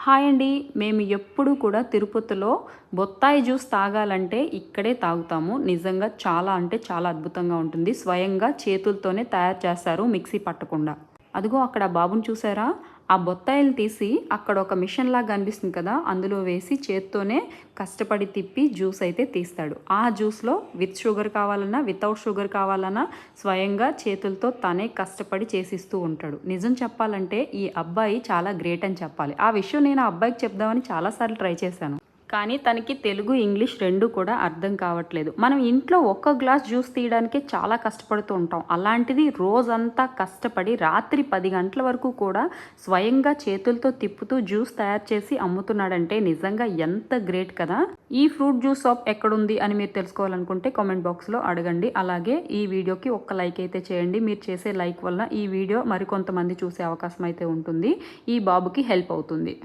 Hi అండి. మేము ఎప్పుడు కూడా తిరుపతిలో బొత్తాయి జ్యూస్ తాగాలంటే ఇక్కడే తాగుతాము. నిజంగా చాలా అంటే చాలా అద్భుతంగా ఉంటుంది. స్వయంగా చేతులతోనే తయారు చేస్తారు మిక్సీ పట్టకుండా. అదిగో అక్కడ బాబుని చూసారా? ఆ బొత్తాయిలు తీసి అక్కడ ఒక మిషన్ లాగా కనిపిస్తుంది కదా, అందులో వేసి చేత్తోనే కష్టపడి తిప్పి జ్యూస్ అయితే తీస్తాడు. ఆ జ్యూస్లో విత్ షుగర్ కావాలన్నా వితౌట్ షుగర్ కావాలన్నా స్వయంగా చేతులతో తనే కష్టపడి చేసిస్తూ ఉంటాడు. నిజం చెప్పాలంటే ఈ అబ్బాయి చాలా గ్రేట్ అని చెప్పాలి. ఆ విషయం నేను ఆ అబ్బాయికి చెప్దామని చాలాసార్లు ట్రై చేశాను. కానీ తనకి తెలుగు, ఇంగ్లీష్ 2 కూడా అర్థం కావట్లేదు. మనం ఇంట్లో ఒక్క గ్లాస్ జ్యూస్ తీయడానికే చాలా కష్టపడుతూ ఉంటాం. అలాంటిది రోజంతా కష్టపడి రాత్రి 10 గంటల వరకు కూడా స్వయంగా చేతులతో తిప్పుతూ జ్యూస్ తయారు చేసి అమ్ముతున్నాడంటే నిజంగా ఎంత గ్రేట్ కదా! ఈ ఫ్రూట్ జ్యూస్ షాప్ ఎక్కడుంది అని మీరు తెలుసుకోవాలనుకుంటే కామెంట్ బాక్స్‌లో అడగండి. అలాగే ఈ వీడియోకి ఒక్క లైక్ అయితే చేయండి. మీరు చేసే లైక్ వల్ల ఈ వీడియో మరికొంతమంది చూసే అవకాశం అయితే ఉంటుంది. ఈ బాబుకి హెల్ప్ అవుతుంది.